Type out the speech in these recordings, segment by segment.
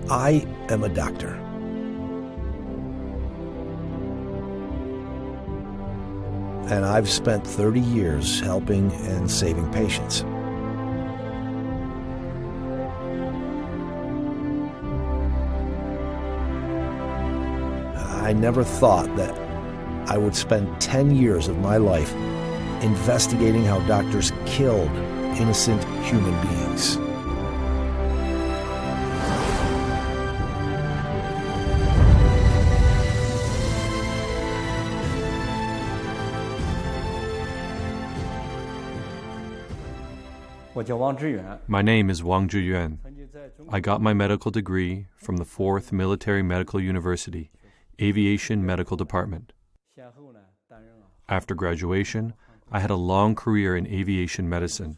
I am a doctor. And I've spent 30 years helping and saving patients. I never thought that I would spend 10 years of my life investigating how doctors killed innocent human beings. My name is 왕즈위안. I got my medical degree from the 4th Military Medical University, Aviation Medical Department. After graduation, I had a long career in aviation medicine.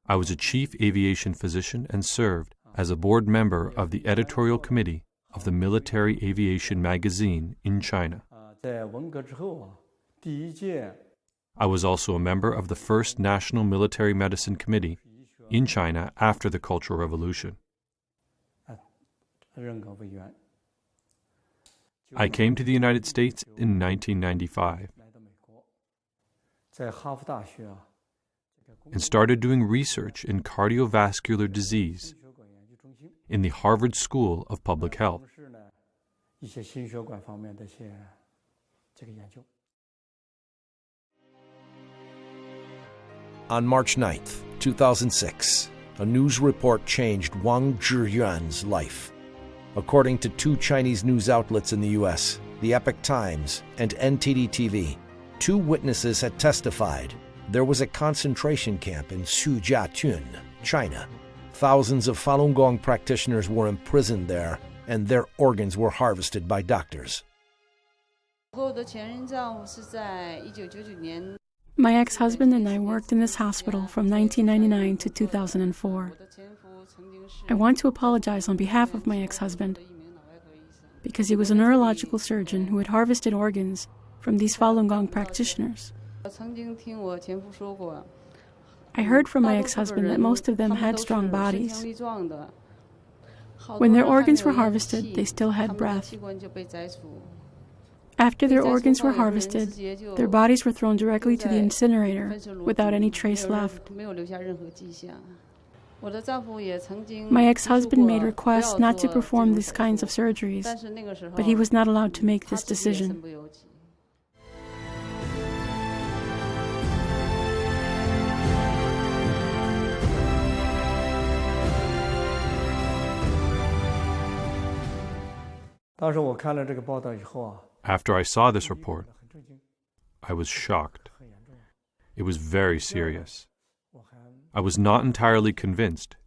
I was a chief aviation physician and served as a board member of the editorial committee of the Military Aviation magazine in China. I was also a member of the first National Military Medicine Committee in China after the Cultural Revolution. I came to the United States in 1995 and started doing research in cardiovascular disease in the Harvard School of Public Health. On March 9th, 2006, a news report changed 왕즈위안's life. According to two Chinese news outlets in the U.S., the Epoch Times and NTD TV, two witnesses had testified there was a concentration camp in Sujiatun, China. Thousands of Falun Gong practitioners were imprisoned there, and their organs were harvested by doctors. My ex-husband and I worked in this hospital from 1999 to 2004. I want to apologize on behalf of my ex-husband because he was a neurological surgeon who had harvested organs from these Falun Gong practitioners. I heard from my ex-husband that most of them had strong bodies. When their organs were harvested, they still had breath. After their organs were harvested, their bodies were thrown directly to the incinerator without any trace left. My ex-husband made requests not to perform these kinds of surgeries, but he was not allowed to make this decision. After I saw this report, I was shocked. It was very serious. I was not entirely convinced.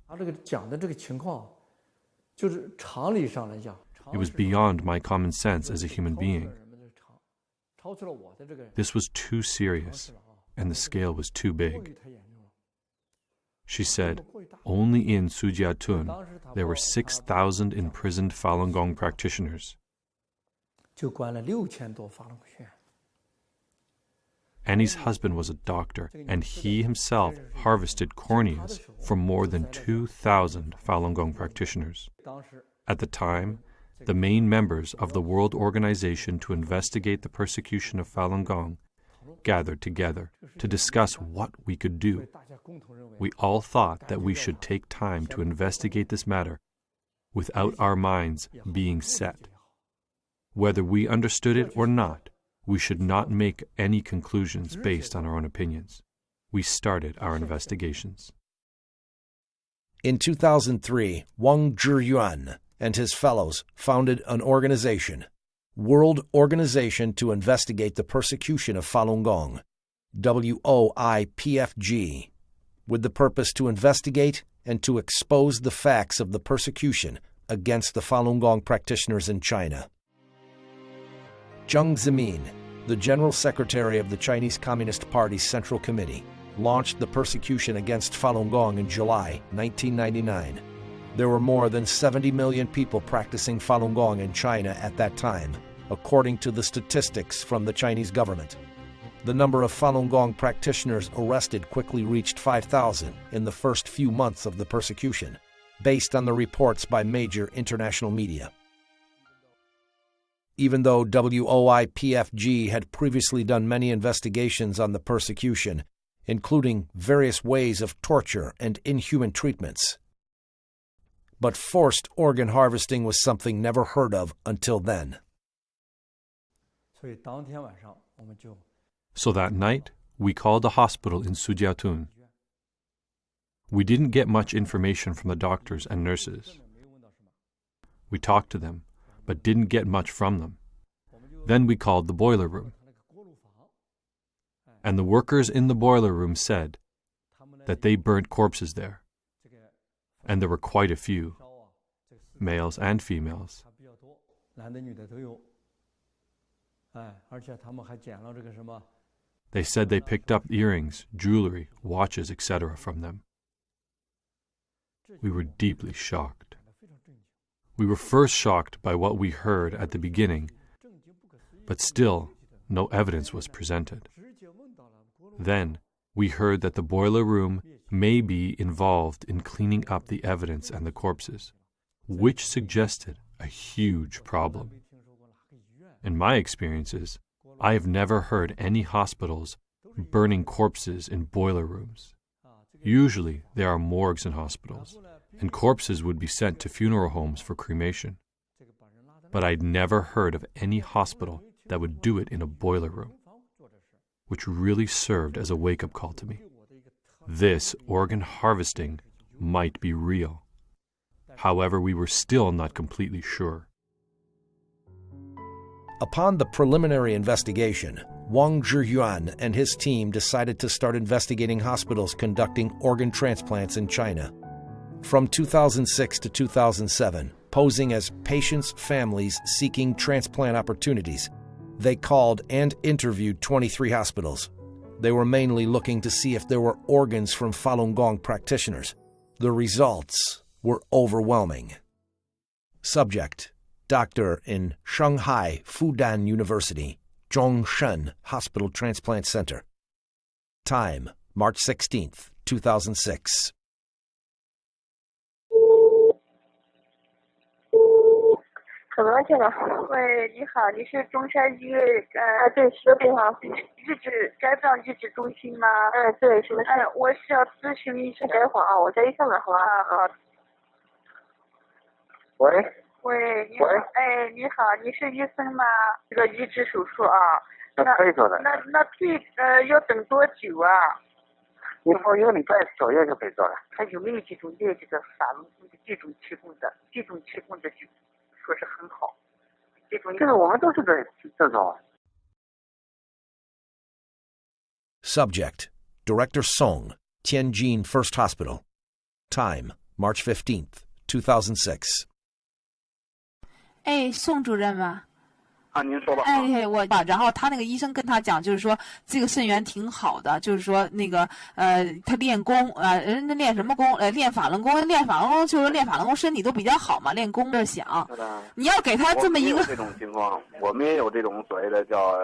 It was beyond my common sense as a human being. This was too serious, and the scale was too big. She said, only in Sujiatun there were 6,000 imprisoned Falun Gong practitioners. Annie's husband was a doctor, and he himself harvested corneas from more than 2,000 Falun Gong practitioners. At the time, the main members of the World Organization to investigate the persecution of Falun Gong gathered together to discuss what we could do. We all thought that we should take time to investigate this matter without our minds being set. Whether we understood it or not, we should not make any conclusions based on our own opinions. We started our investigations. In 2003, 왕즈위안 and his fellows founded an organization, World Organization to Investigate the Persecution of Falun Gong, WOIPFG, with the purpose to investigate and to expose the facts of the persecution against the Falun Gong practitioners in China. Jiang Zemin, the General Secretary of the Chinese Communist Party's Central Committee, launched the persecution against Falun Gong in July 1999. There were more than 70 million people practicing Falun Gong in China at that time, according to the statistics from the Chinese government. The number of Falun Gong practitioners arrested quickly reached 5,000 in the first few months of the persecution. based on the reports by major international media. Even though WOIPFG had previously done many investigations on the persecution, including various ways of torture and inhuman treatments, but forced organ harvesting was something never heard of until then. So that night, we called a hospital in Sujiatun. We didn't get much information from the doctors and nurses. We talked to them, but didn't get much from them. Then we called the boiler room. And the workers in the boiler room said that they burnt corpses there. And there were quite a few, males and females. They said they picked up earrings, jewelry, watches, etc. from them. We were deeply shocked. We were first shocked by what we heard at the beginning, but still no evidence was presented. Then we heard that the boiler room may be involved in cleaning up the evidence and the corpses, which suggested a huge problem. In my experiences, I have never heard any hospitals burning corpses in boiler rooms. Usually, there are morgues in hospitals, and corpses would be sent to funeral homes for cremation. But I'd never heard of any hospital that would do it in a boiler room, which really served as a wake-up call to me. This organ harvesting might be real. However, we were still not completely sure. Upon the preliminary investigation, 왕즈위안 and his team decided to start investigating hospitals conducting organ transplants in China. From 2006 to 2007, posing as patients' families seeking transplant opportunities, they called and interviewed 23 hospitals. They were mainly looking to see if there were organs from Falun Gong practitioners. The results were overwhelming. Subject: doctor in Shanghai Fudan University, Zhongshan Hospital Transplant Center. Time: March 16th, 2006. 怎么了，先生？喂，你好，你是中山医院对，是的，好，日志肝脏日志中心吗？对，是的。我是要咨询一下，等一会儿啊，我在一上面，好吧？好。喂。喂，你好，你好，你是医生吗？这个移植手术啊，那可以做的。那要等多久啊？以后1个礼拜左右就可以做了。他有没有这种列这个法轮功的这种提供的就说是很好。这个我们都是这种。Subject: Director Song, Tianjin First Hospital. Time: March 15th, 2006. 宋主任吗？您说吧。然后他那个医生跟他讲，就是说这个肾源挺好的，就是说那个他练功人家练什么功？练法轮功，就是练法轮功身体都比较好嘛，练功的想。你要给他这么一个这种情况，我们也有这种所谓的叫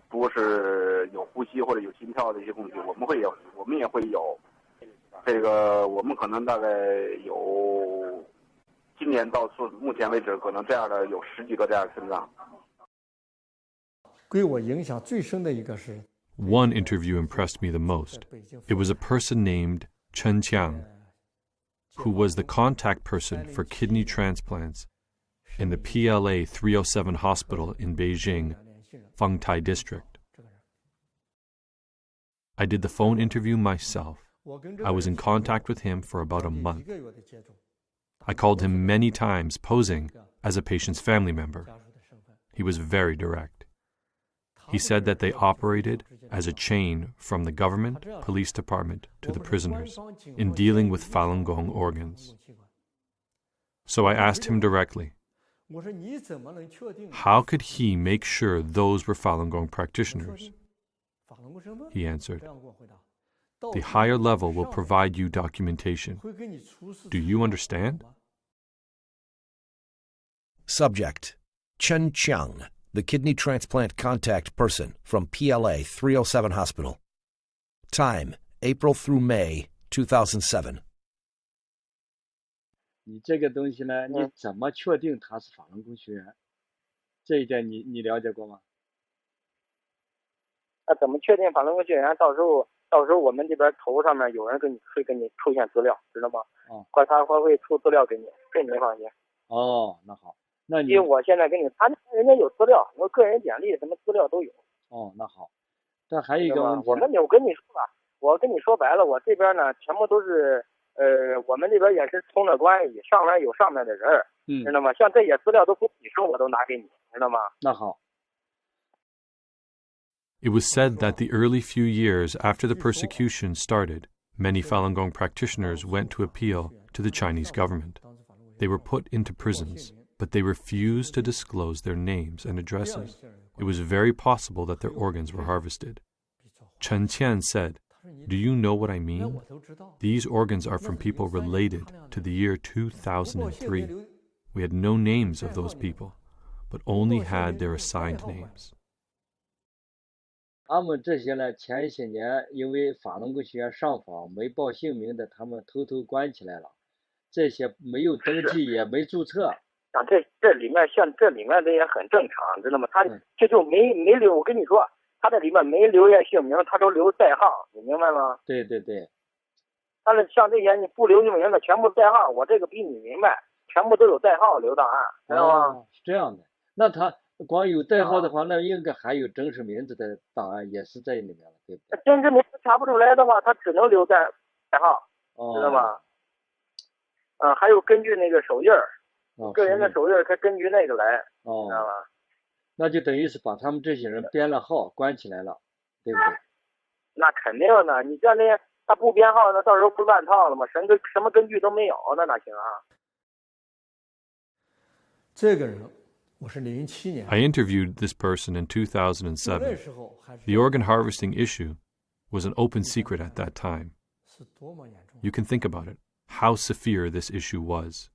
不是有呼吸或者有心跳的一些问题，我们也会有。这个我们可能大概有。今年到目前为止，可能这样的有10几个这样的肾脏。对我影响最深的一个是 One interview impressed me the most. It was a person named Chen Qiang, who was the contact person for kidney transplants in the PLA 307 hospital in Beijing, Fangtai district. I did the phone interview myself. I was in contact with him for about a month. I called him many times, posing as a patient's family member. He was very direct. He said that they operated as a chain from the government, police department to the prisoners in dealing with Falun Gong organs. So I asked him directly, how could he make sure those were Falun Gong practitioners? He answered, the higher level will provide you documentation. Do you understand? Subject: Chen Qiang, the kidney transplant contact person from PLA 307 Hospital. Time: April through May 2007. 你这个东西呢，你怎么确定他是法轮功学员？这一点你了解过吗？那怎么确定法轮功学员？到时候我们这边头上面有人会给你出现资料，知道吗？他会出资料给你，这你放心。哦，那好，那你因为我现在给你，人家有资料，我个人简历什么资料都有。哦，那好，但还有一个问题，我跟你说吧，我跟你说白了，我这边呢全部都是我们这边也是通着关系，上面有上面的人，知道吗？像这些资料都不提升，我都拿给你，知道吗？那好。It was said that the early few years after the persecution started, many Falun Gong practitioners went to appeal to the Chinese government. They were put into prisons, but they refused to disclose their names and addresses. It was very possible that their organs were harvested. Chen Qian said, "Do you know what I mean? These organs are from people related to the year 2003. We had no names of those people, but only had their assigned names." 他们这些呢，前些年因为法轮功学员上访没报姓名的，他们偷偷关起来了。这些没有登记也没注册。这里面像这里面的也很正常，知道吗？他这就没留，我跟你说，他这里面没留下姓名，他都留代号，你明白吗？对对对。但是像这些你不留姓名的，全部代号，我这个比你明白，全部都有代号留档案，知道吗？是这样的。那他光有代号的话，那应该还有真实名字的档案也是在里面了，对不对？真实名字查不出来的话，他只能留代号，知道吗？还有根据那个手印儿，个人的手印儿，他根据那个来，知道吗？那就等于是把他们这些人编了号，关起来了，对不对？那肯定的，你像那他不编号，那到时候不乱套了吗？什么根据都没有，那哪行啊？这个人。I interviewed this person in 2007. The organ harvesting issue was an open secret at that time. You can think about it, how severe this issue was.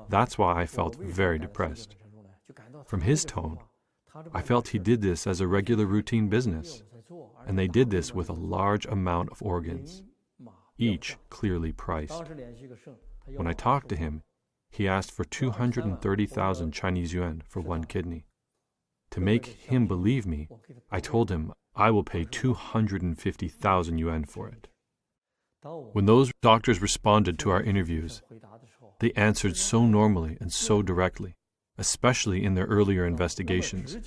That's why I felt very depressed. From his tone, I felt he did this as a regular routine business, and they did this with a large amount of organs, each clearly priced. When I talked to him, he asked for 230,000 Chinese yuan for one kidney. To make him believe me, I told him I will pay 250,000 yuan for it. When those doctors responded to our interviews, they answered so normally and so directly, especially in their earlier investigations.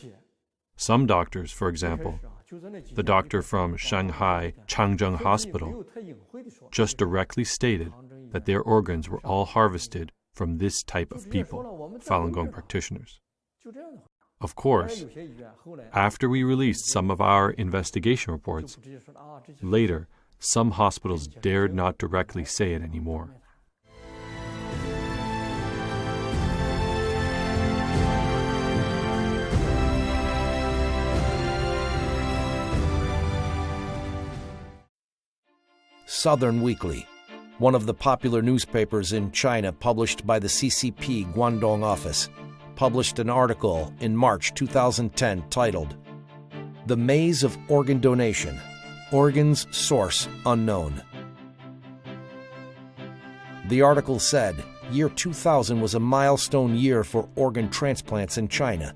Some doctors, for example, the doctor from Shanghai Changzheng Hospital, just directly stated that their organs were all harvested from this type of people, Falun Gong practitioners. Of course, after we released some of our investigation reports, later, some hospitals dared not directly say it anymore. Southern Weekly, one of the popular newspapers in China published by the CCP Guangdong office, published an article in March 2010 titled, "The Maze of Organ Donation, Organs Source Unknown." The article said, year 2000 was a milestone year for organ transplants in China.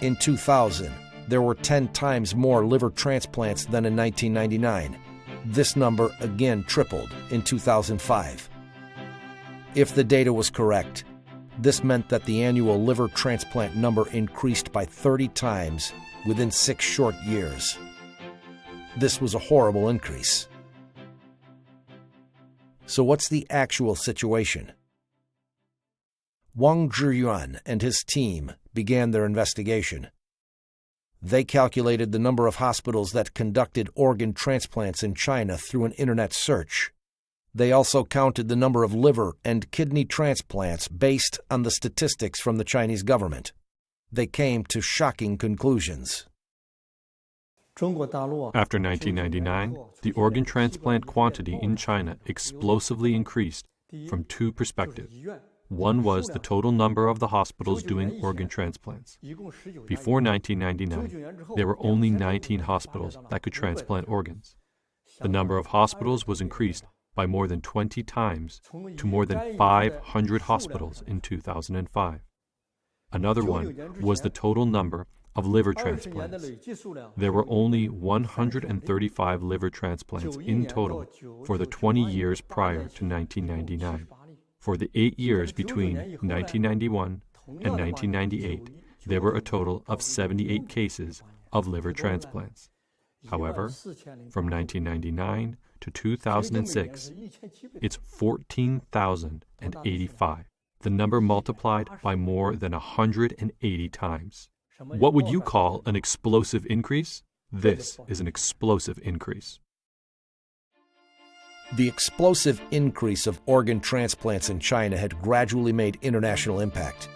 In 2000, there were 10 times more liver transplants than in 1999. This number again tripled in 2005. If the data was correct, this meant that the annual liver transplant number increased by 30 times within 6 short years. This was a horrible increase. So what's the actual situation? 왕즈위안 and his team began their investigation. They calculated the number of hospitals that conducted organ transplants in China through an internet search. They also counted the number of liver and kidney transplants based on the statistics from the Chinese government. They came to shocking conclusions. After 1999, the organ transplant quantity in China explosively increased from 2 perspectives. One was the total number of the hospitals doing organ transplants. Before 1999, there were only 19 hospitals that could transplant organs. The number of hospitals was increased by more than 20 times to more than 500 hospitals in 2005. Another one was the total number of liver transplants. There were only 135 liver transplants in total for the 20 years prior to 1999. For the 8 years between 1991 and 1998, there were a total of 78 cases of liver transplants. However, from 1999 to 2006, it's 14,085. The number multiplied by more than 180 times. What would you call an explosive increase? This is an explosive increase. The explosive increase of organ transplants in China had gradually made international impact.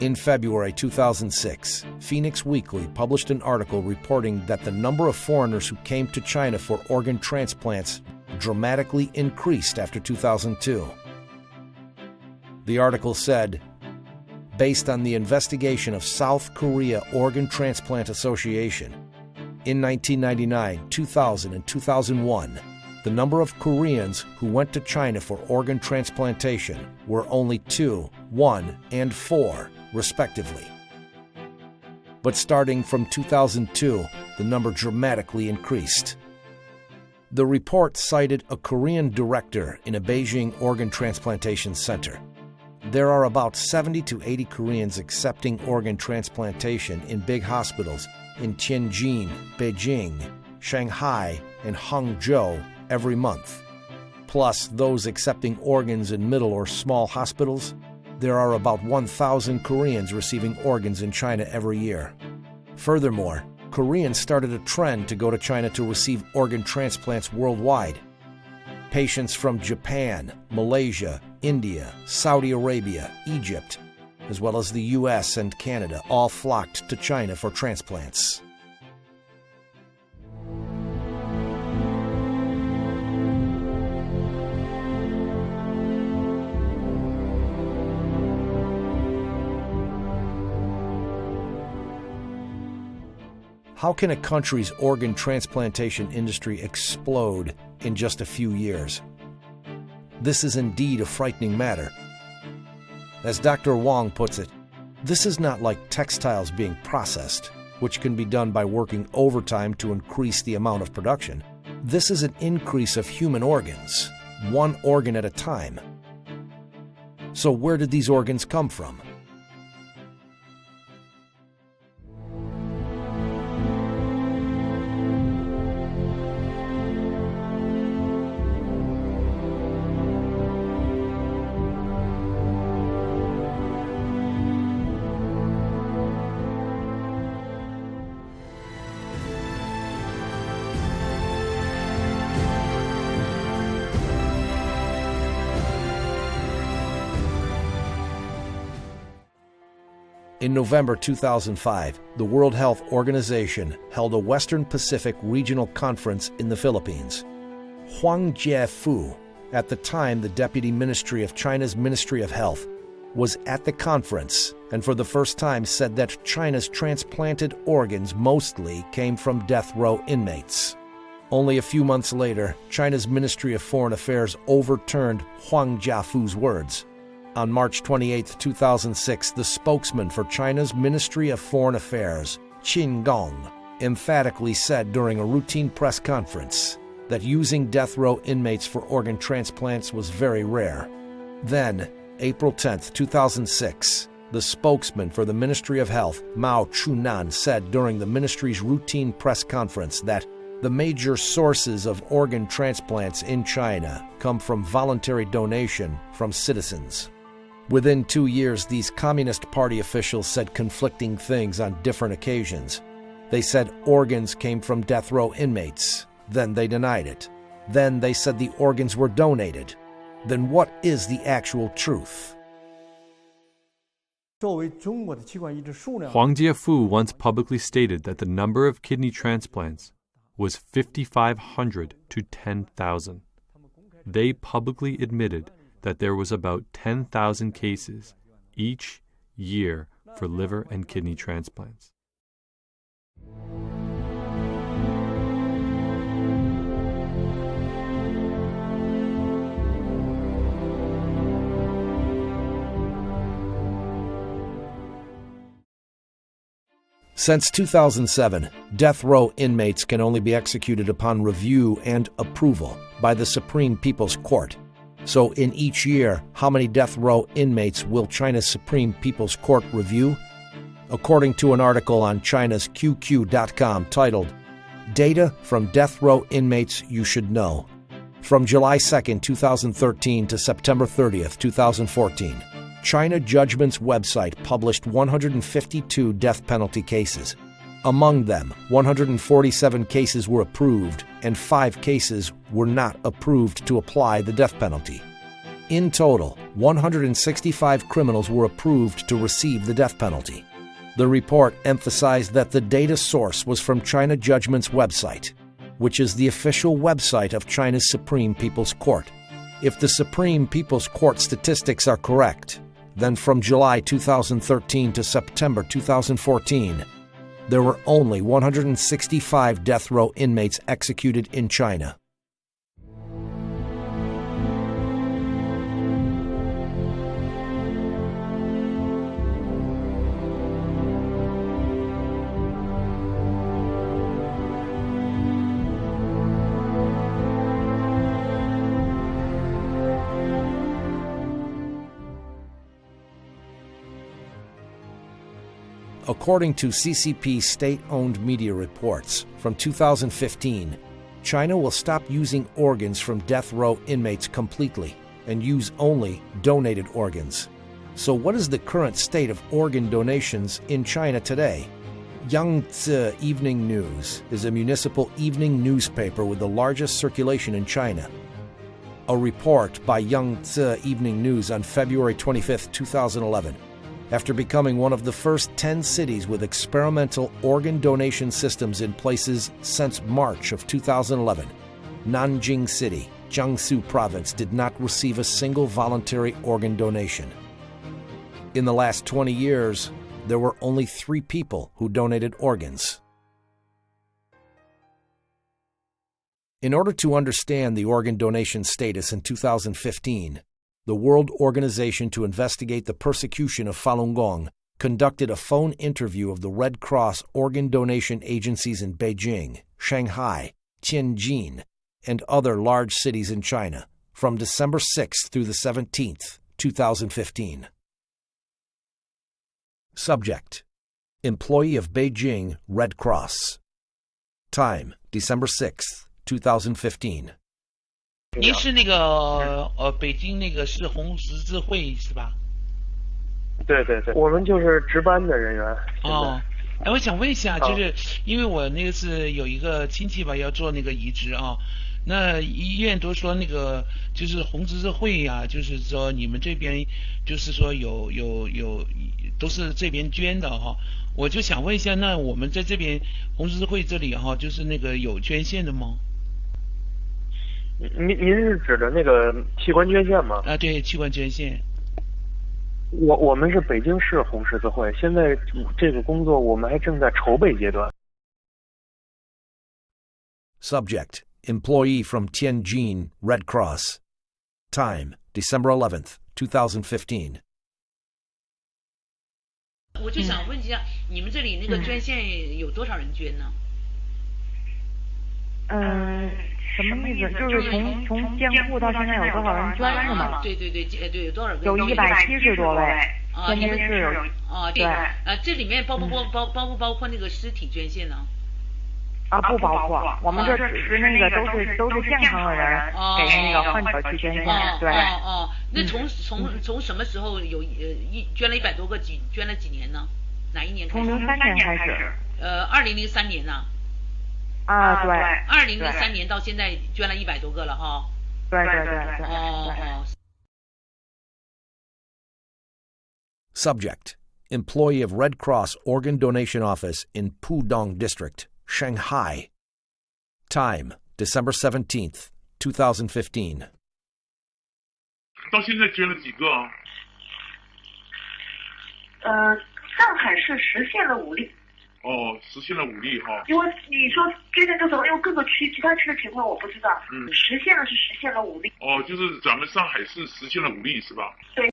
In February 2006, Phoenix Weekly published an article reporting that the number of foreigners who came to China for organ transplants dramatically increased after 2002. The article said, based on the investigation of South Korea Organ Transplant Association, in 1999, 2000, and 2001, the number of Koreans who went to China for organ transplantation were only 2, 1, and 4, respectively. But starting from 2002, the number dramatically increased. The report cited a Korean director in a Beijing organ transplantation center. There are about 70 to 80 Koreans accepting organ transplantation in big hospitals in Tianjin, Beijing, Shanghai, and Hangzhou every month. Plus those accepting organs in middle or small hospitals, there are about 1,000 Koreans receiving organs in China every year. Furthermore, Koreans started a trend to go to China to receive organ transplants worldwide. Patients from Japan, Malaysia, India, Saudi Arabia, Egypt, as well as the US and Canada, all flocked to China for transplants. How can a country's organ transplantation industry explode in just a few years? This is indeed a frightening matter. As Dr. Wang puts it, this is not like textiles being processed, which can be done by working overtime to increase the amount of production. This is an increase of human organs, one organ at a time. So where did these organs come from? In November 2005, the World Health Organization held a Western Pacific Regional Conference in the Philippines. Huang Jiefu, at the time the Deputy Ministry of China's Ministry of Health, was at the conference and for the first time said that China's transplanted organs mostly came from death row inmates. Only a few months later, China's Ministry of Foreign Affairs overturned Huang Jiefu's words. On March 28, 2006, the spokesman for China's Ministry of Foreign Affairs, Qin Gong, emphatically said during a routine press conference that using death row inmates for organ transplants was very rare. Then, April 10, 2006, the spokesman for the Ministry of Health, Mao Chunan, said during the ministry's routine press conference that the major sources of organ transplants in China come from voluntary donation from citizens. Within 2 years, these Communist Party officials said conflicting things on different occasions. They said organs came from death row inmates. Then they denied it. Then they said the organs were donated. Then what is the actual truth? Huang Jiefu once publicly stated that the number of kidney transplants was 5,500 to 10,000. They publicly admitted that there was about 10,000 cases each year for liver and kidney transplants. Since 2007, death row inmates can only be executed upon review and approval by the Supreme People's Court. So in each year, how many death row inmates will China's Supreme People's Court review? According to an article on China's QQ.com titled, Data from Death Row Inmates You Should Know. From July 2, 2013 to September 30, 2014, China Judgment's website published 152 death penalty cases. Among them, 147 cases were approved and 5 cases were not approved to apply the death penalty. In total, 165 criminals were approved to receive the death penalty. The report emphasized that the data source was from China Judgment's website, which is the official website of China's Supreme People's Court. If the Supreme People's Court statistics are correct, then from July 2013 to September 2014, there were only 165 death row inmates executed in China. According to CCP state-owned media reports, from 2015, China will stop using organs from death row inmates completely and use only donated organs. So what is the current state of organ donations in China today? Yangtze Evening News is a municipal evening newspaper with the largest circulation in China. A report by Yangtze Evening News on February 25, 2011, after becoming one of the first 10 cities with experimental organ donation systems in places since March of 2011, Nanjing City, Jiangsu Province did not receive a single voluntary organ donation. In the last 20 years, there were only 3 people who donated organs. In order to understand the organ donation status in 2015, the World Organization to Investigate the Persecution of Falun Gong conducted a phone interview of the Red Cross organ donation agencies in Beijing, Shanghai, Tianjin, and other large cities in China from December 6th through the 17th, 2015. Subject: Employee of Beijing Red Cross. Time: December 6th, 2015. 您是那个北京那个市红十字会是吧？对对对，我们就是值班的人员。哦，哎，我想问一下，就是因为我那个是有一个亲戚吧，要做那个移植啊，那医院都说那个就是红十字会呀，就是说你们这边就是说有都是这边捐的哈，我就想问一下，那我们在这边红十字会这里哈，就是那个有捐献的吗？您是指的那个器官捐献吗？啊，对，器官捐献。我们是北京市红十字会，现在这个工作我们还正在筹备阶段。Subject: Employee from Tianjin Red Cross. Time: December 11th, 2015. 我就想问一下，你们这里那个捐献有多少人捐呢？什么意思？就是从建户到现在有多少人捐是吗？对对对，对，有多少个？有170多位，天津市有。对。这里面包不包括那个尸体捐献呢？不包括，我们这只是那个都是健康的人给那个患者去捐献。对。那从什么时候有捐了100多个捐了几年呢？哪一年开始？从03年开始。2003年呢？对。2003年到现在捐了100多个了哈。对。Subject: Employee of Red Cross Organ Donation Office in Pudong District, Shanghai. Time: December 17th, 2015. 到现在捐了几个啊？上海市实现了5例。实现了5例哈。因为你说捐献多少，因为各个区其他区的情况我不知道。实现了5例。就是咱们上海市实现了5例是吧？对。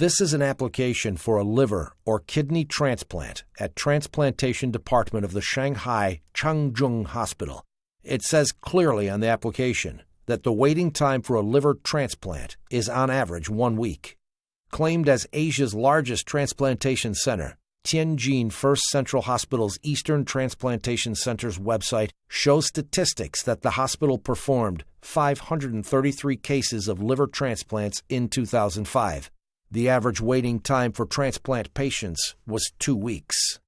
This is an application for a liver or kidney transplant at Transplantation Department of the Shanghai Changzheng Hospital. It says clearly on the application that the waiting time for a liver transplant is on average 1 week. Claimed as Asia's largest transplantation center, Tianjin First Central Hospital's Eastern Transplantation Center's website shows statistics that the hospital performed 533 cases of liver transplants in 2005. The average waiting time for transplant patients was 2 weeks.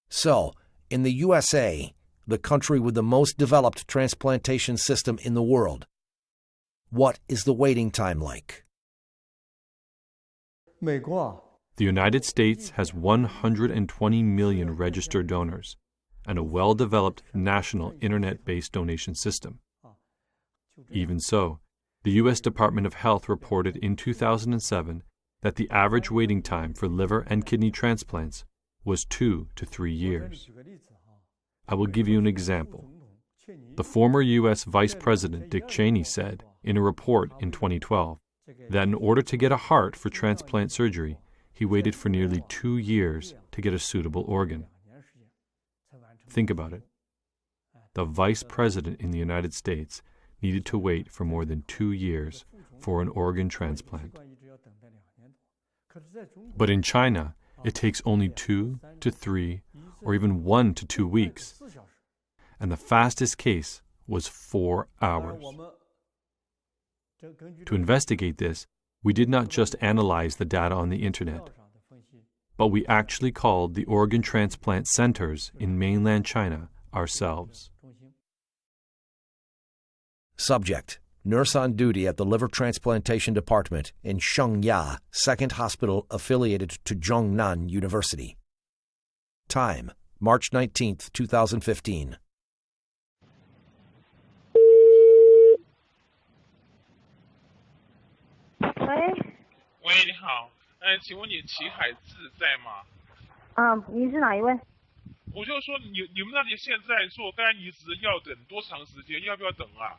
So, in the USA, the country with the most developed transplantation system in the world, what is the waiting time like? The United States has 120 million registered donors and a well-developed national internet-based donation system. Even so, the U.S. Department of Health reported in 2007 that the average waiting time for liver and kidney transplants was 2 to 3 years. I will give you an example. The former U.S. Vice President Dick Cheney said in a report in 2012 that in order to get a heart for transplant surgery, he waited for nearly 2 years to get a suitable organ. Think about it. The Vice President in the United States needed to wait for more than 2 years for an organ transplant. But in China, it takes only 2 to 3 or even 1 to 2 weeks. And the fastest case was 4 hours. To investigate this, we did not just analyze the data on the internet, but we actually called the organ transplant centers in mainland China ourselves. Subject: nurse on duty at the Liver Transplantation Department in Shengya, second hospital affiliated to Zhongnan University. Time: March 19, 2015. 喂，你好，请问你齐海志在吗？你是哪一位？我就说你们那里现在做肝移植要等多长时间？要不要等啊？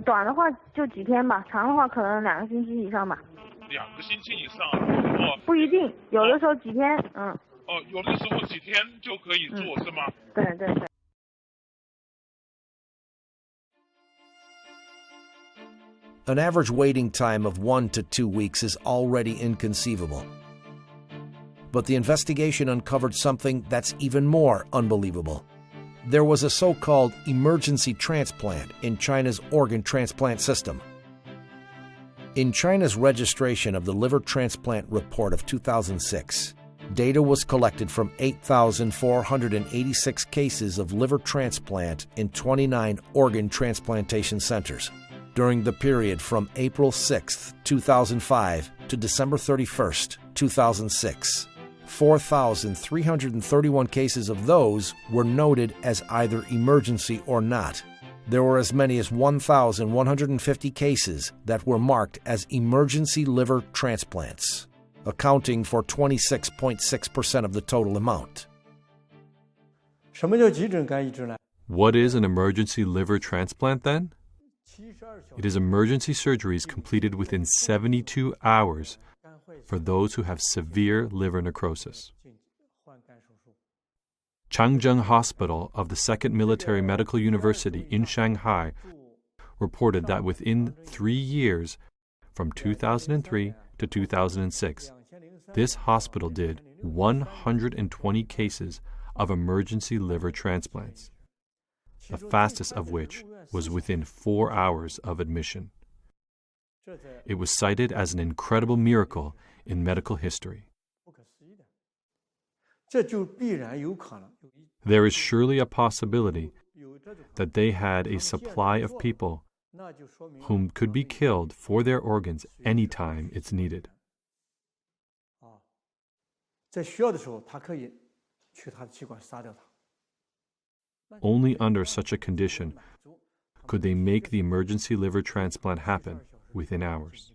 短的话就几天吧，长的话可能2个星期以上吧。2个星期以上？不一定，有的时候几天，有的时候几天就可以做，是吗？对对对。An average waiting time of 1 to 2 weeks is already inconceivable. But the investigation uncovered something that's even more unbelievable. There was a so-called emergency transplant in China's organ transplant system. In China's registration of the liver transplant report of 2006, data was collected from 8,486 cases of liver transplant in 29 organ transplantation centers. During the period from April 6, 2005 to December 31, 2006, 4,331 cases of those were noted as either emergency or not. There were as many as 1,150 cases that were marked as emergency liver transplants, accounting for 26.6% of the total amount. What is an emergency liver transplant then? It is emergency surgeries completed within 72 hours for those who have severe liver necrosis. Changzheng Hospital of the Second Military Medical University in Shanghai reported that within 3 years, from 2003 to 2006, this hospital did 120 cases of emergency liver transplants, the fastest of which was within 4 hours of admission. It was cited as an incredible miracle in medical history. There is surely a possibility that they had a supply of people whom could be killed for their organs any time it's needed. Only under such a condition could they make the emergency liver transplant happen within hours.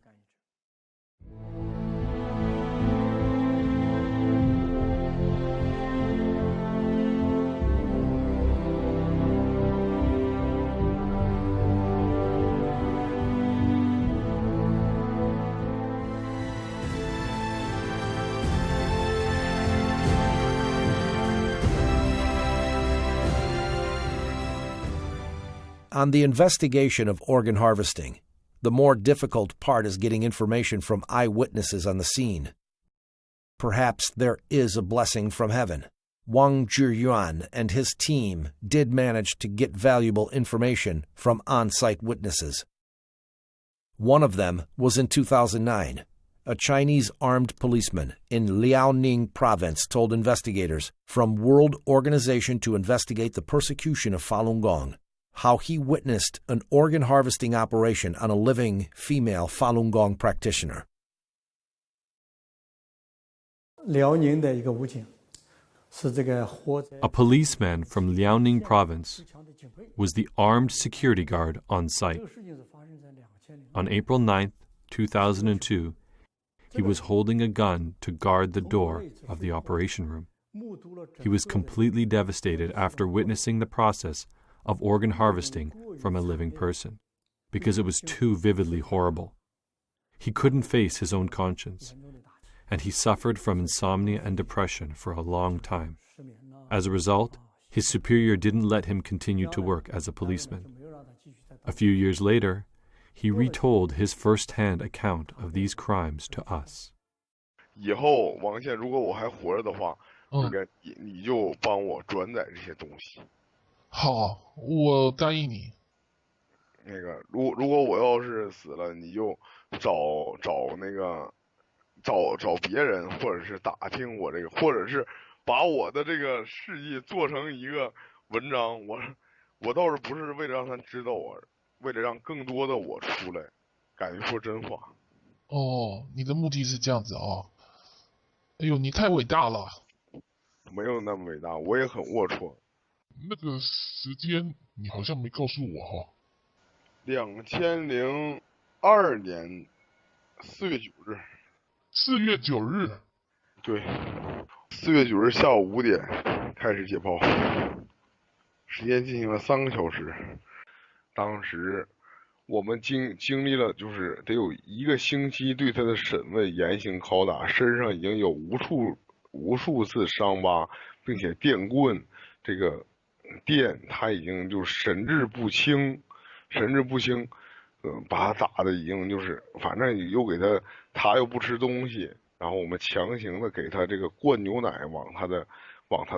On the investigation of organ harvesting, the more difficult part is getting information from eyewitnesses on the scene. Perhaps there is a blessing from heaven. 왕즈위안 and his team did manage to get valuable information from on-site witnesses. One of them was in 2009. A Chinese armed policeman in Liaoning province told investigators from World Organization to Investigate the Persecution of Falun Gong how he witnessed an organ harvesting operation on a living female Falun Gong practitioner. 辽宁的一个武警 A policeman from Liaoning province was the armed security guard on site. On April 9, 2002, he was holding a gun to guard the door of the operation room. He was completely devastated after witnessing the process of organ harvesting from a living person, because it was too vividly horrible. He couldn't face his own conscience, and he suffered from insomnia and depression for a long time. As a result, his superior didn't let him continue to work as a policeman. A few years later, he retold his first-hand account of these crimes to us. 以后王宪，如果我还活着的话，你就帮我转载这些东西。好，我答应你。那个，如果我要是死了，你就找别人，或者是打听我这个，或者是把我的这个事迹做成一个文章。我倒是不是为了让他知道我，为了让更多的我出来，敢于说真话。哦，你的目的是这样子哦。哎呦，你太伟大了。没有那么伟大，我也很龌龊。那个时间你好像没告诉我哈。2002年4月9日。4月9日。对，4月9日下午5点开始解剖，时间进行了3个小时。当时我们经历了就是得有1个星期对他的审问、严刑拷打，身上已经有无数次伤疤，并且电棍这个电他已经就神志不清，把他打的已经就是反正又给他又不吃东西，然后我们强行的给他这个灌牛奶往他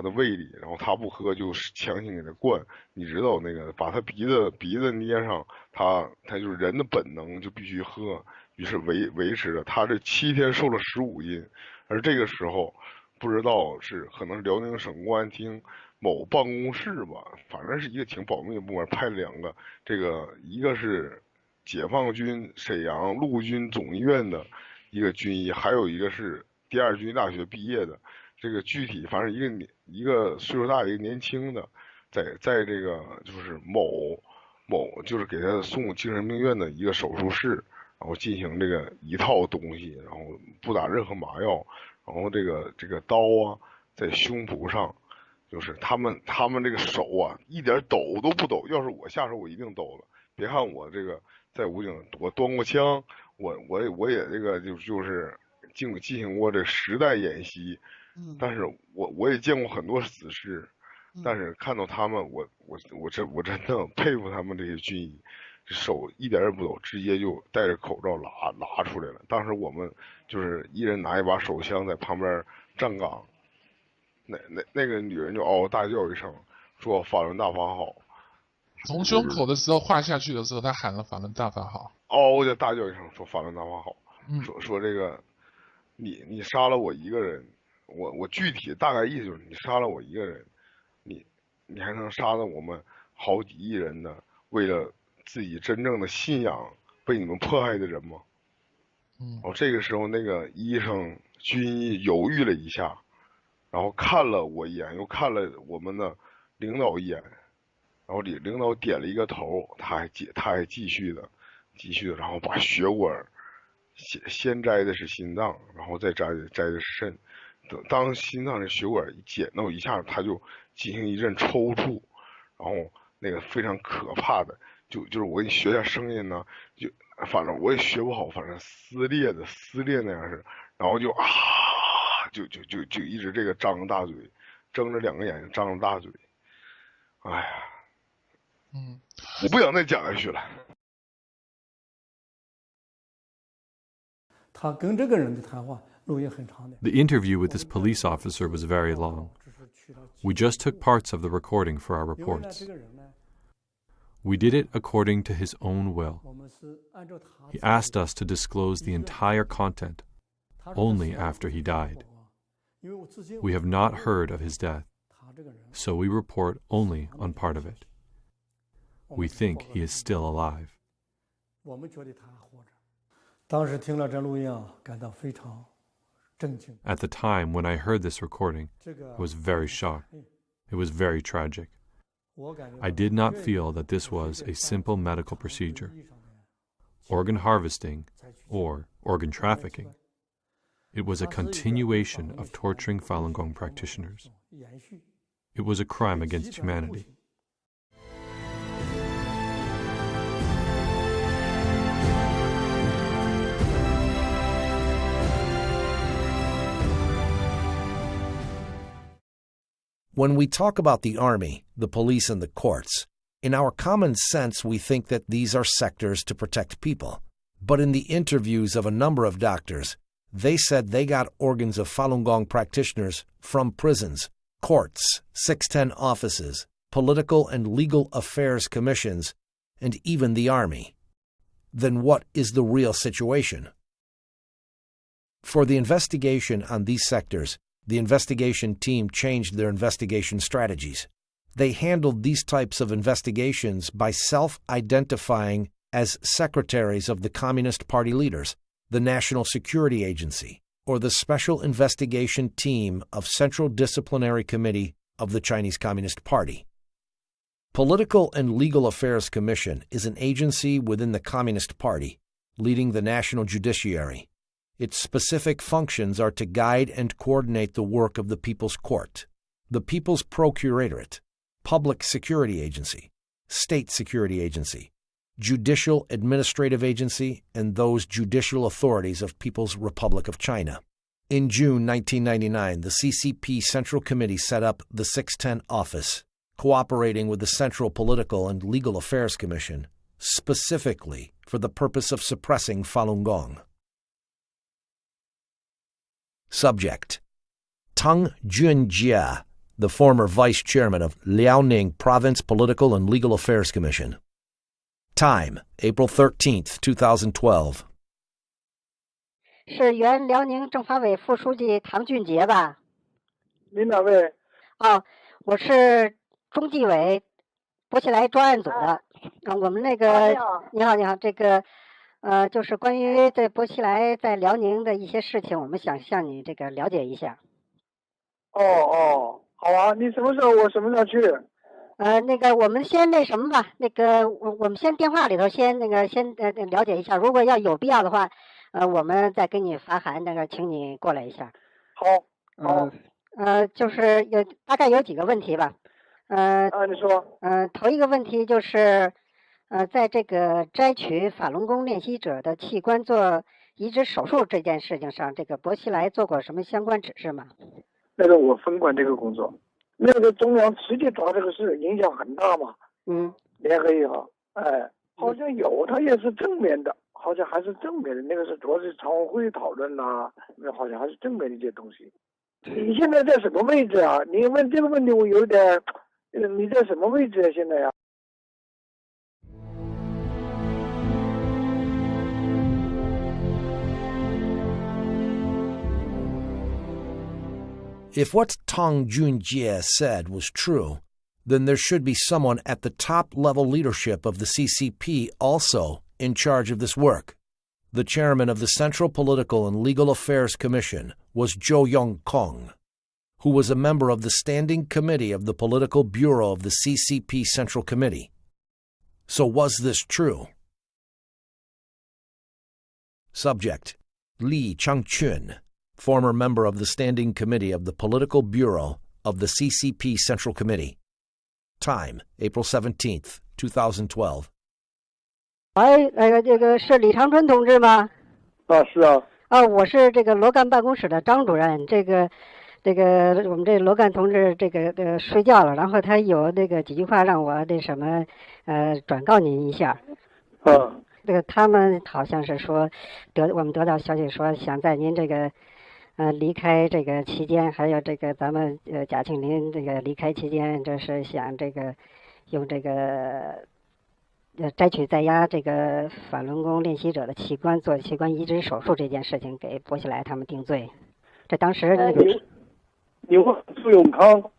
的胃里，然后他不喝就强行给他灌，你知道那个把他鼻子捏上，他就是人的本能就必须喝，于是维持着他这7天瘦了15斤，而这个时候不知道是可能是辽宁省公安厅某办公室吧，反正是一个挺保密的部门派了2个，这个一个是解放军沈阳陆军总医院的一个军医，还有一个是第2军大学毕业的，这个具体反正一个岁数大一个年轻的，在这个就是某就是给他送精神病院的一个手术室，然后进行这个一套东西，然后不打任何麻药，然后这个刀啊在胸脯上，就是他们这个手啊一点抖都不抖，要是我下手我一定抖了。别看我这个在武警我端过枪，我也这个就是进行过这实弹演习，但是我也见过很多死尸，但是看到他们我真的佩服他们这些军医，手一点也不抖，直接就戴着口罩拉出来了。当时我们就是一人拿一把手枪在旁边站岗，那个女人就嗷嗷大叫一声，说法轮大法好。从胸口的时候划下去的时候，他喊了法轮大法好，嗷嗷就大叫一声说法轮大法好，说这个你杀了我一个人，我具体大概意思就是你杀了我一个人，你还能杀了我们好几亿人的为了自己真正的信仰被你们迫害的人吗？这个时候那个医生军医犹豫了一下，然后看了我一眼，又看了我们的领导一眼，然后领导点了一个头，他还继续的，然后把血管先摘的是心脏，然后再摘的是肾。当心脏的血管一剪到一下，他就进行一阵抽搐，然后那个非常可怕的，就是我给你学一下声音呢，就反正我也学不好，反正撕裂那样是，然后就就一直这个张着大嘴，睁着2个眼睛，张着大嘴，哎呀。我不想再讲下去了。他跟这个人的谈话录音很长的。 The interview with this police officer was very long. We just took parts of the recording for our reports. We did it according to his own will. He asked us to disclose the entire content only after he died. We have not heard of his death, so we report only on part of it. We think he is still alive. 我们觉得他还活着。当时听了这录音啊，感到非常震惊。 At the time when I heard this recording, I was very shocked. It was very tragic. I did not feel that this was a simple medical procedure. Organ harvesting or organ trafficking. It was a continuation of torturing Falun Gong practitioners. It was a crime against humanity. When we talk about the army, the police, and the courts, in our common sense we think that these are sectors to protect people. But in the interviews of a number of doctors, they said they got organs of Falun Gong practitioners from prisons, courts, 610 offices, political and legal affairs commissions, and even the army. Then what is the real situation? For the investigation on these sectors, the investigation team changed their investigation strategies. They handled these types of investigations by self-identifying as secretaries of the Communist Party leaders, the National Security Agency, or the Special Investigation Team of Central Disciplinary Committee of the Chinese Communist Party. Political and Legal Affairs Commission is an agency within the Communist Party, leading the national judiciary. Its specific functions are to guide and coordinate the work of the People's Court, the People's Procuratorate, Public Security Agency, State Security Agency, Judicial Administrative Agency, and those judicial authorities of People's Republic of China. In June 1999, the CCP Central Committee set up the 610 office, cooperating with the Central Political and Legal Affairs Commission, specifically for the purpose of suppressing Falun Gong. Subject: Tang Junjie, the former vice chairman of Liaoning Province Political and Legal Affairs Commission. Time: April 13th, 2012. 是原辽宁政法委副书记唐俊杰吧？您哪位？哦，我是中纪委薄熙来专案组的。我们那个，你好，你好，这个。就是关于在薄熙来在辽宁的一些事情，我们想向你这个了解一下。好啊，你什么时候？我什么时候去？那个我们先那什么吧，那个我们先电话里头先了解一下，如果要有必要的话，我们再给你发函，那个请你过来一下。好。就是大概有几个问题吧。你说。头一个问题就是。在这个摘取法轮功练习者的器官做移植手术这件事情上，这个薄熙来做过什么相关指示吗？那个我分管这个工作，那个中央直接抓这个事，影响很大嘛。联合以后，好像有，他也是正面的，好像还是正面的，那个是主要是常委会讨论呐，好像还是正面的一些东西。你现在在什么位置啊？你问这个问题，我有点，你在什么位置啊？现在呀？If what Tang Junjie said was true, then there should be someone at the top-level leadership of the CCP also in charge of this work. The chairman of the Central Political and Legal Affairs Commission was Zhou Yongkong, who was a member of the Standing Committee of the Political Bureau of the CCP Central Committee. So was this true? Subject: Li Changchun, former member of the Standing Committee of the Political Bureau of the CCP Central Committee. Time: April 17th, 2012. 这个是李长春同志吗？是啊。我是这个罗干办公室的张主任。这个这个我们这罗干同志睡觉了，然后他有几句话让我转告您一下。他们好像是说我们得到消息说想在您离开期间，还有咱们贾庆林离开期间，就是想用摘取在押法轮功练习者的器官做器官移植手术这件事情给薄熙来他们定罪。这当时你问苏永康，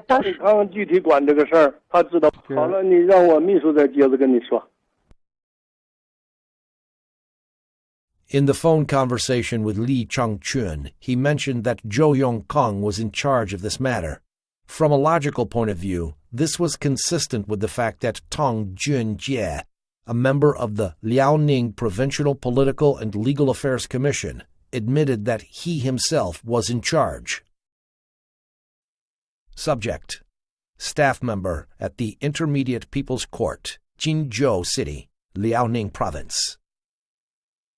当时苏永康具体管这个事儿，他知道。好了，你让我秘书再接着跟你说。In the phone conversation with Lee Chang-chun, he mentioned that Zhou Yongkang was in charge of this matter. From a logical point of view, this was consistent with the fact that Tong Junjie, a member of the Liaoning Provincial Political and Legal Affairs Commission, admitted that he himself was in charge. Subject: Staff member at the Intermediate People's Court, Jinzhou City, Liaoning Province.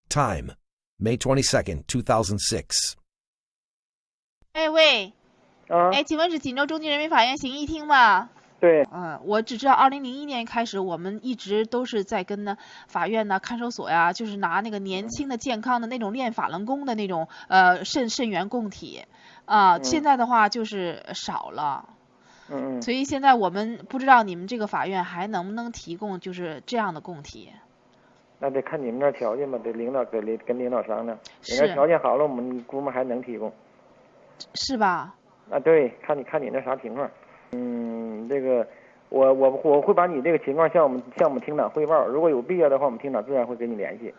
Time: May 22nd, 2006. 喂，请问是锦州中级人民法院刑一厅吗？对。我只知道2001年开始，我们一直都是在跟法院看守所呀，就是拿那个年轻的健康的那种练法轮功的那种肾源供体现在的话就是少了。所以现在我们不知道你们这个法院还能不能提供就是这样的供体。那得看你们那条件吧，得跟领导商量。你那条件好了，我们估摸还能提供。是吧？对，看你那啥情况。我会把你这个情况向我们厅长汇报，如果有必要的话，我们厅长自然会跟你联系。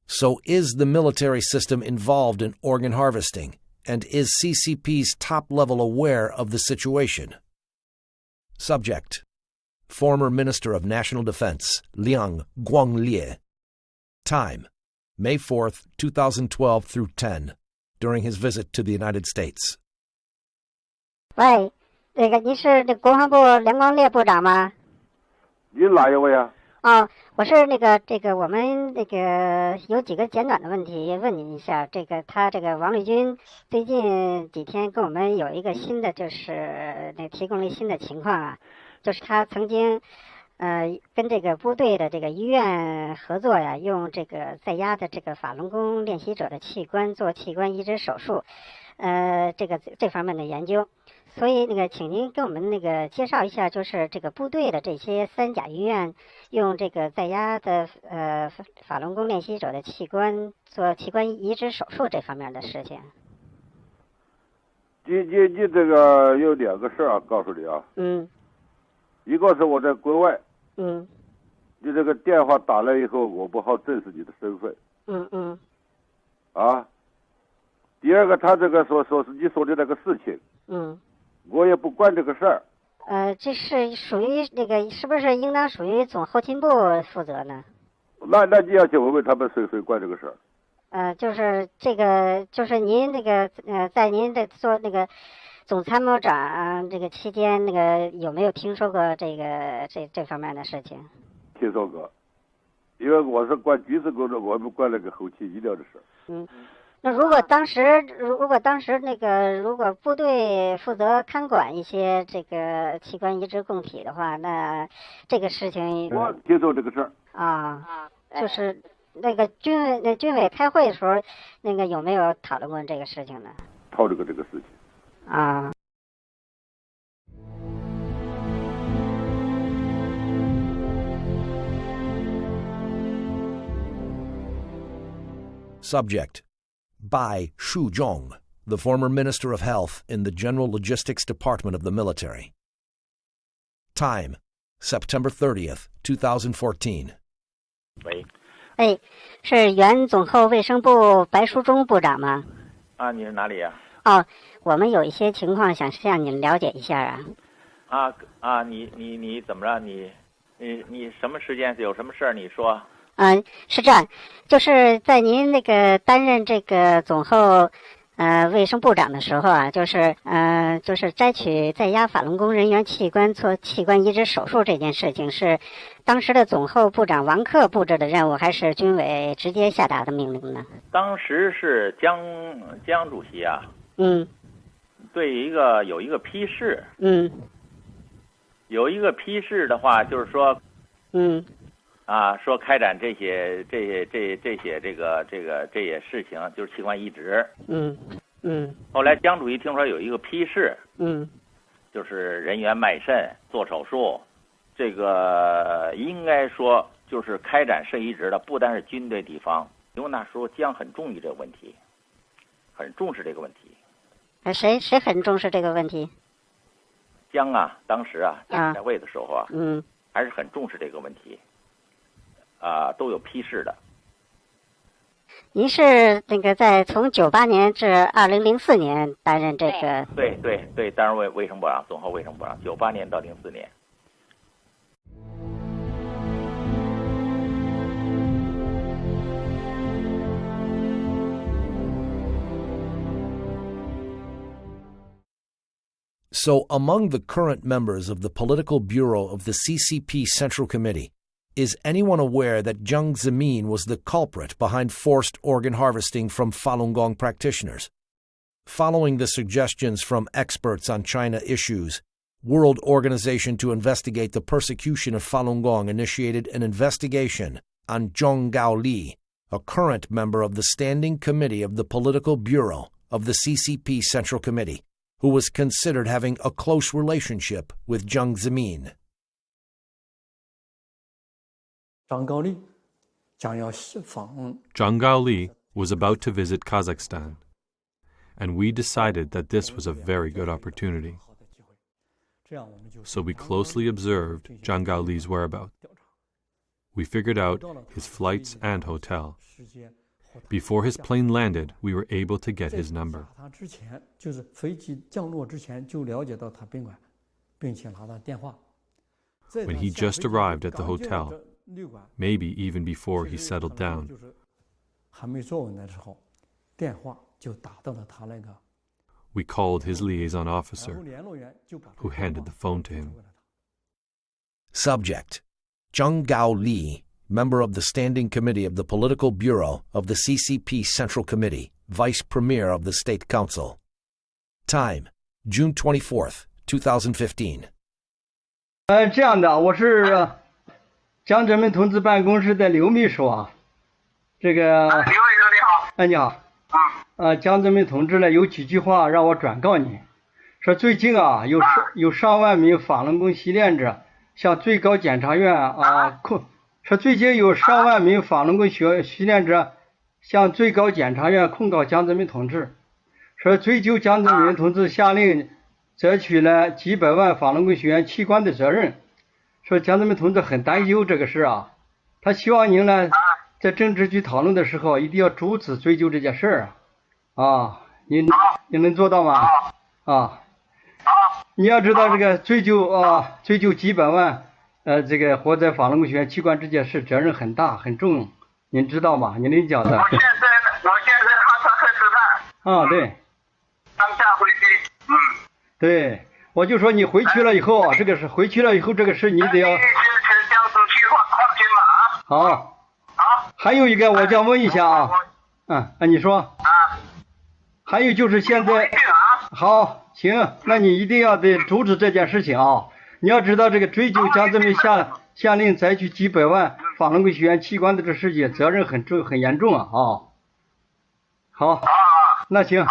So is the military system involved in organ harvesting? And is CCP's top level aware of the situation? Subject: Former Minister of National Defense, Liang Guanglie. Time: May 4th, 2012 through 10, during his visit to the United States. 喂，您是国防部梁光烈部长吗？您哪一位啊？我是我们有几个简短的问题问您一下。他王立军最近几天跟我们有一个新的，就是提供了新的情况啊，就是他曾经跟部队的医院合作呀，用在押的法轮功练习者的器官做器官移植手术，这方面的研究。所以请您给我们介绍一下，就是部队的这些三甲医院用在押的法轮功练习者的器官做器官移植手术这方面的事情。你这个有两个事儿告诉你啊。一个是我在国外。你这个电话打来以后，我不好证实你的身份。第二个，他这个说是你说的那个事情。我也不管这个事儿。这是属于是不是应当属于总后勤部负责呢？那你要去问问他们谁管这个事儿。就是就是您在您做总参谋长期间有没有听说过这方面的事情？听说过，因为我是管军事工作，我不管那个后勤医疗的事儿。那如果当时如果部队负责看管一些器官移植供体的话，那这个事情我听说这个事儿就是军委开会的时候有没有讨论过这个事情呢？讨论过这个事情。Subject: Bai Shuzhong, the former Minister of Health in the General Logistics Department of the military. Time: September 30th, 2014. 喂，是原总后卫生部白书忠部长吗？你是哪里呀？我们有一些情况想向您了解一下啊。你怎么着？你什么时间有什么事儿？你说。是这样，就是在您担任总后卫生部长的时候啊，就是摘取在押法轮功人员器官做器官移植手术这件事情，是当时的总后部长王克布置的任务，还是军委直接下达的命令呢？当时是江主席啊，对有一个批示，有一个批示的话，就是说，说开展这些事情，就是器官移植。后来江主席听说有一个批示，就是人员卖肾做手术，这个应该说就是开展肾移植的，不单是军队地方，因为那时候江很重视这个问题，很重视这个问题。谁很重视这个问题？江啊，当时啊在位的时候啊，还是很重视这个问题。都有批示的。您是那个从98年至2004年担任这个？对，担任卫生部长，总后卫生部长，98年到04年。So, among the current members of the Political Bureau of the CCP Central Committee, is anyone aware that Jiang Zemin was the culprit behind forced organ harvesting from Falun Gong practitioners? Following the suggestions from experts on China issues, World Organization to Investigate the Persecution of Falun Gong initiated an investigation on Zhong Gaoli, a current member of the Standing Committee of the Political Bureau of the CCP Central Committee, who was considered having a close relationship with Jiang Zemin. Zhang Gaoli was about to visit Kazakhstan, and we decided that this was a very good opportunity. So we closely observed Zhang Gaoli's whereabouts. We figured out his flights and hotel. Before his plane landed, we were able to get his number. When he just arrived at the hotel, maybe even before he settled down, we called his liaison officer, who handed the phone to him. Subject: Zhang Gaoli, member of the Standing Committee of the Political Bureau of the CCP Central Committee, Vice Premier of the State Council. Time: June 24th, 2015. 这样的，我是江泽民同志办公室的刘秘书啊。这个刘秘书你好。你好。江泽民同志呢有几句话让我转告你，说最近啊有上万名法轮功习练者向最高检察院说最近有上万名法轮功习练者向最高检察院控告江泽民同志，说追究江泽民同志下令摘取了几百万法轮功学员器官的责任，说江泽民同志很担忧这个事啊，他希望您呢在政治局讨论的时候一定要主旨追究这件事啊，你能做到吗？你要知道这个追究几百万这个活在法轮功学员器官这件事责任很大很重，您知道吗？您能讲的。我现在哈萨克吃饭。对。当下回去。对，我就说你回去了以后这个事你得要。好。还有一个我想问一下你说。还有就是现在。好，行，那你一定要得阻止这件事情啊！你要知道这个追究江泽民下令摘取几百万法轮功学员器官的这事情责任很重很严重啊！好，那行。这个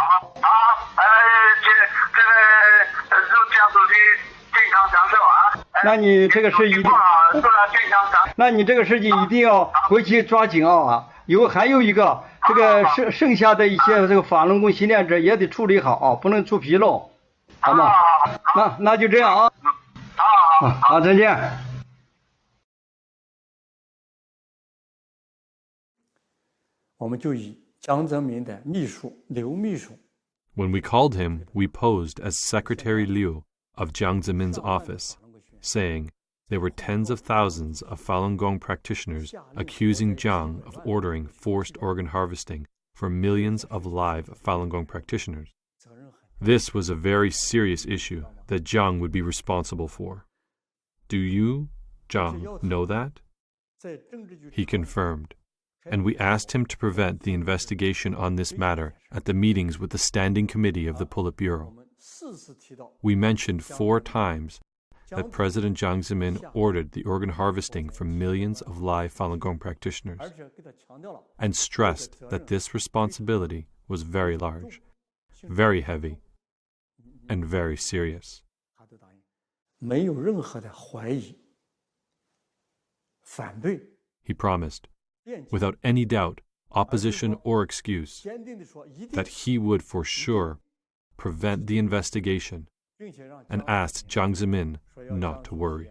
祝江主席健康长寿啊！那你这个事一定，那你这个事情一定要回去抓紧啊！还有一个，这个剩下的一些这个法轮功习练者也得处理好不能出纰漏，好吗？那就这样啊。好，再见。我们就以江泽民的秘书刘秘书。When we called him, we posed as Secretary Liu of Jiang Zemin's office, saying there were tens of thousands of Falun Gong practitioners accusing Jiang of ordering forced organ harvesting for millions of live Falun Gong practitioners. This was a very serious issue that Zhang would be responsible for. Do you, Zhang, know that? He confirmed, and we asked him to prevent the investigation on this matter at the meetings with the Standing Committee of the Politburo. We mentioned 4 times that President Jiang Zemin ordered the organ harvesting from millions of live Falun Gong practitioners, and stressed that this responsibility was very large, very heavy, and very serious. He promised, without any doubt, opposition or excuse, that he would for sure prevent the investigation, and asked Jiang Zemin not to worry.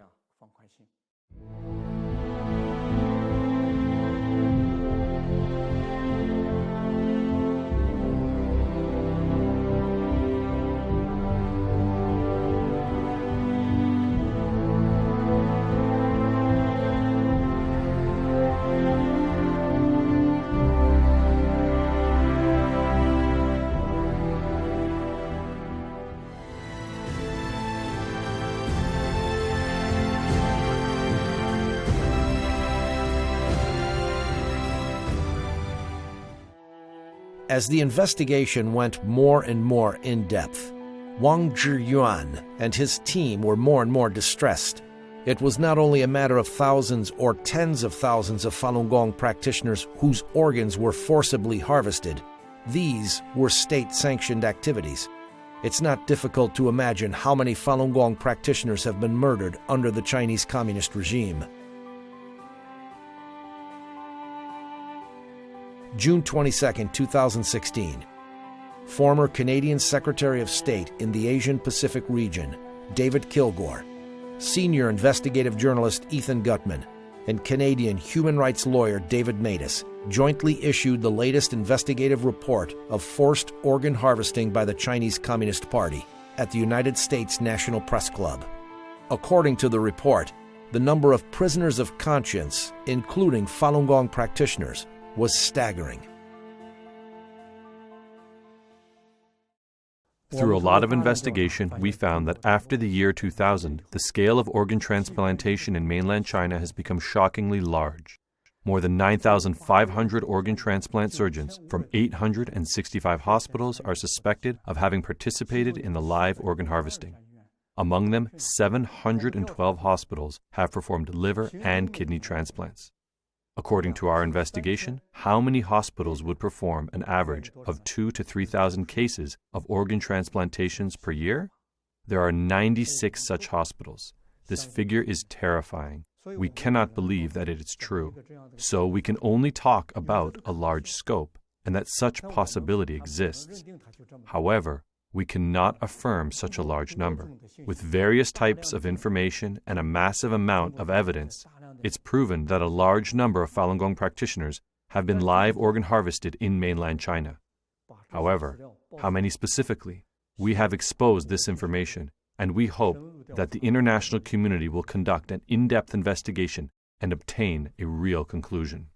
As the investigation went more and more in-depth, 왕즈위안 and his team were more and more distressed. It was not only a matter of thousands or tens of thousands of Falun Gong practitioners whose organs were forcibly harvested. These were state-sanctioned activities. It's not difficult to imagine how many Falun Gong practitioners have been murdered under the Chinese Communist regime. June 22, 2016. Former Canadian Secretary of State in the Asian-Pacific region, David Kilgore, senior investigative journalist Ethan Gutman, and Canadian human rights lawyer David Matus jointly issued the latest investigative report of forced organ harvesting by the Chinese Communist Party at the United States National Press Club. According to the report, the number of prisoners of conscience, including Falun Gong practitioners, was staggering. Through a lot of investigation, we found that after the year 2000, the scale of organ transplantation in mainland China has become shockingly large. More than 9,500 organ transplant surgeons from 865 hospitals are suspected of having participated in the live organ harvesting. Among them, 712 hospitals have performed liver and kidney transplants. According to our investigation, how many hospitals would perform an average of 2,000 to 3,000 cases of organ transplantations per year? There are 96 such hospitals. This figure is terrifying. We cannot believe that it is true. So we can only talk about a large scope and that such possibility exists. However, we cannot affirm such a large number. With various types of information and a massive amount of evidence, it's proven that a large number of Falun Gong practitioners have been live organ harvested in mainland China. However, how many specifically? We have exposed this information, and we hope that the international community will conduct an in-depth investigation and obtain a real conclusion.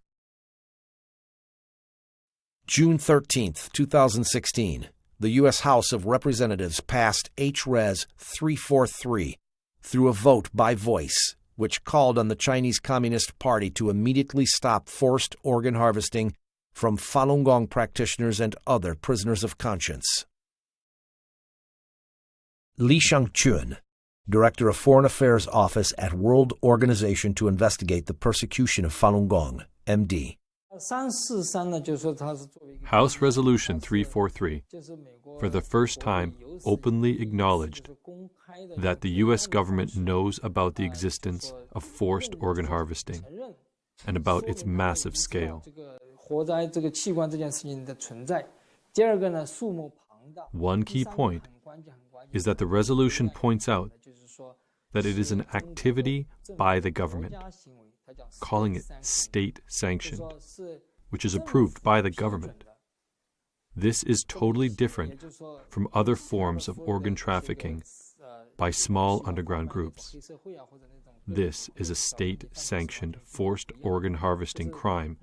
June 13, 2016. The U.S. House of Representatives passed H-Res 343 through a vote by voice, which called on the Chinese Communist Party to immediately stop forced organ harvesting from Falun Gong practitioners and other prisoners of conscience. Li Shangchun, Director of Foreign Affairs Office at World Organization to Investigate the Persecution of Falun Gong, MD. House Resolution 343, for the first time, openly acknowledged that the U.S. government knows about the existence of forced organ harvesting and about its massive scale. One key point is that the resolution points out that it is an activity by the government, calling it state-sanctioned, which is approved by the government. This is totally different from other forms of organ trafficking by small underground groups. This is a state-sanctioned forced organ harvesting crime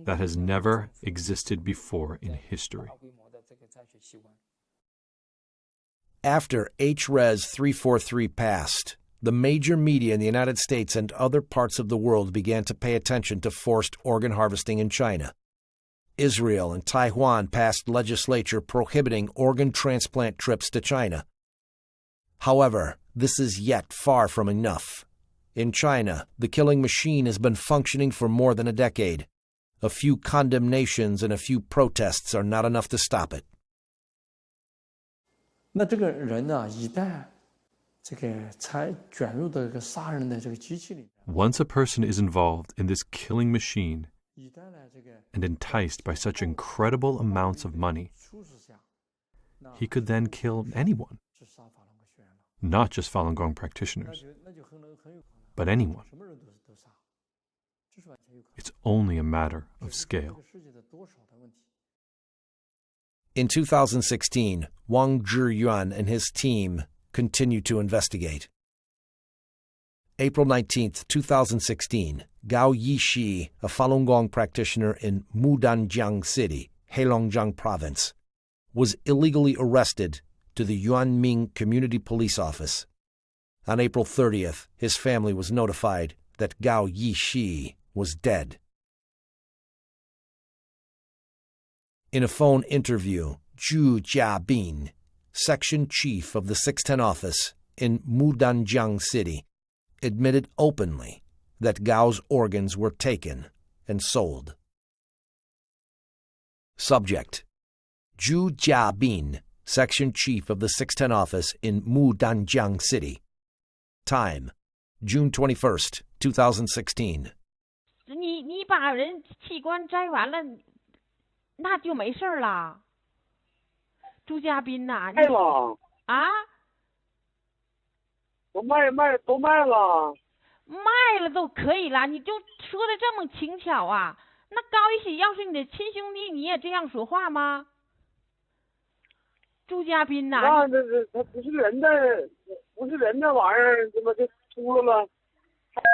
that has never existed before in history. After H-Res 343 passed, the major media in the United States and other parts of the world began to pay attention to forced organ harvesting in China. Israel and Taiwan passed legislation prohibiting organ transplant trips to China. However, this is yet far from enough. In China, the killing machine has been functioning for more than a decade. A few condemnations and a few protests are not enough to stop it. 那这个人呢，一旦这个才卷入到这个杀人的这个机器里。 Once a person is involved in this killing machine and enticed by such incredible amounts of money, he could then kill anyone, not just Falun Gong practitioners, but anyone. It's only a matter of scale. In 2016, 왕즈위안 and his team continued to investigate. April 19, 2016, Gao Yishi, a Falun Gong practitioner in Mudanjiang City, Heilongjiang Province, was illegally arrested to the Yuanming Community Police Office. On April 30th, his family was notified that Gao Yishi was dead. In a phone interview, Zhu Jiabin, section chief of the 610 office in Mudanjiang City, admitted openly that Gao's organs were taken and sold. Subject: Zhu Jiabin, section chief of the 610 office in Mudanjiang City. Time: June 21st, 2016. 你把人器官摘完了，那就没事了。朱家斌呐，卖了啊？我都卖了。卖了都可以了，你就说的这么轻巧啊？那高一喜要是你的亲兄弟，你也这样说话吗？朱家斌呐，那他不是人的玩意儿，怎么就秃噜了？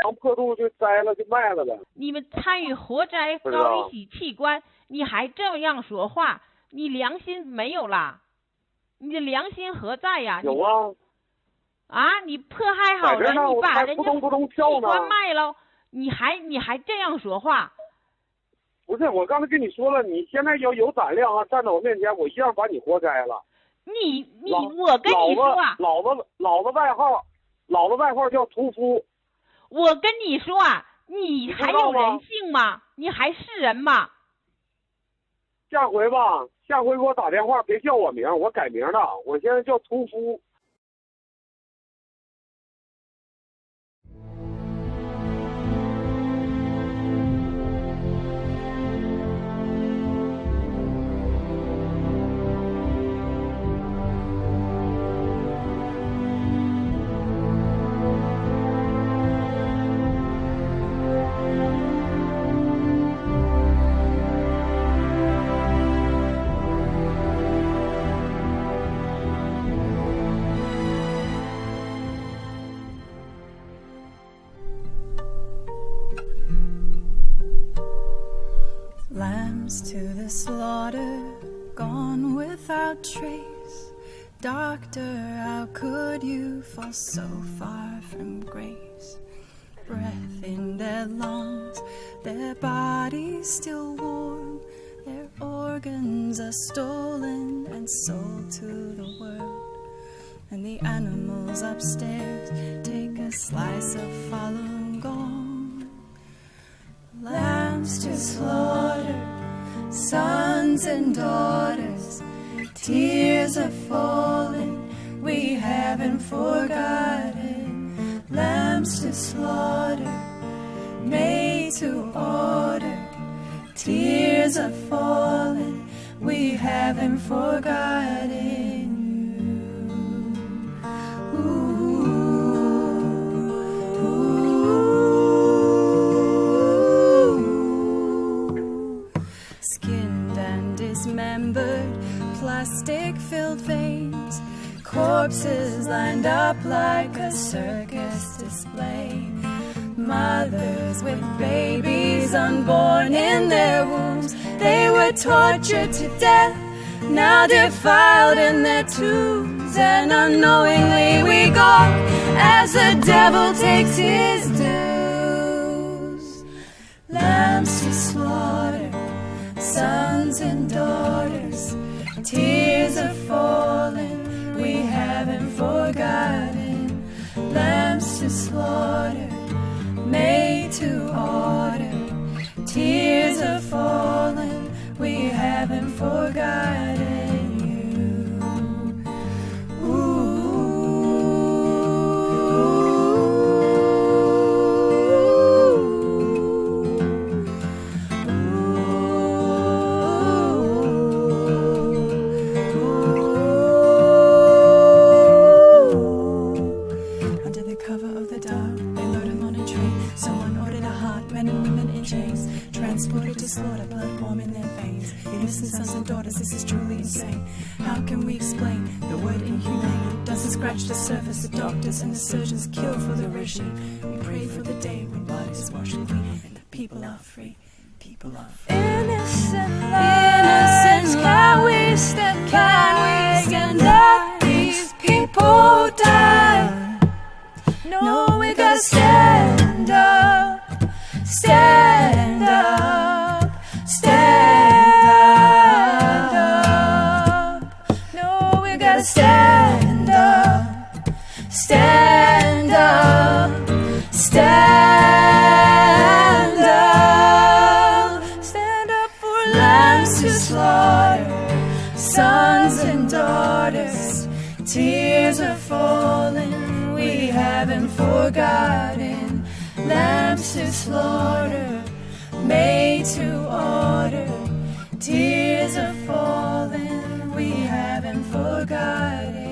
长破肚就摘了就卖了呗。你们参与活摘高一喜器官，你还这样说话，你良心没有啦？你的良心何在呀？有啊。啊！你迫害好人，你把人家器官卖了，你还这样说话？不是，我刚才跟你说了，你现在要有胆量啊，站在我面前，我一样把你活摘了。我跟你说啊，老子外号叫屠夫。我跟你说啊，你还有人性吗？你还是人吗？下回给我打电话，别叫我名，我改名了，我现在叫屠夫。To the slaughter, gone without trace. Doctor, how could you fall so far from grace? Breath in their lungs, their bodies still warm. Their organs are stolen and sold to the world. And the animals upstairs take a slice of Falun Gong. Lambs to slaughter, sons and daughters, tears are falling, we haven't forgotten. Lambs to slaughter, made to order, tears are falling, we haven't forgotten you. Skinned and dismembered, plastic-filled veins, corpses lined up like a circus display. Mothers with babies unborn in their wombs, they were tortured to death, now defiled in their tombs. And unknowingly we go as the devil takes his dues. Lambs to slaughter, sons and daughters, tears are falling, we haven't forgotten. Lambs to slaughter, made to order, tears are falling, we haven't forgotten you. Ooh. Transported to slaughter, blood warm in their veins. Innocent sons and daughters, this is truly insane. How can we explain the word inhumane? Doesn't scratch the surface. The doctors and the surgeons kill for the regime. We pray for the day when blood is washed clean and the people are free. People are free. Innocent lives, can we stand by and let these people die? No, we gotta stand up. Stand up, stand up. No, we gotta stand up, stand up, stand up. Stand up for lambs to slaughter, sons and daughters. Tears are falling, we haven't forgotten. Lambs to slaughter, made to order. Tears are falling, we haven't forgotten.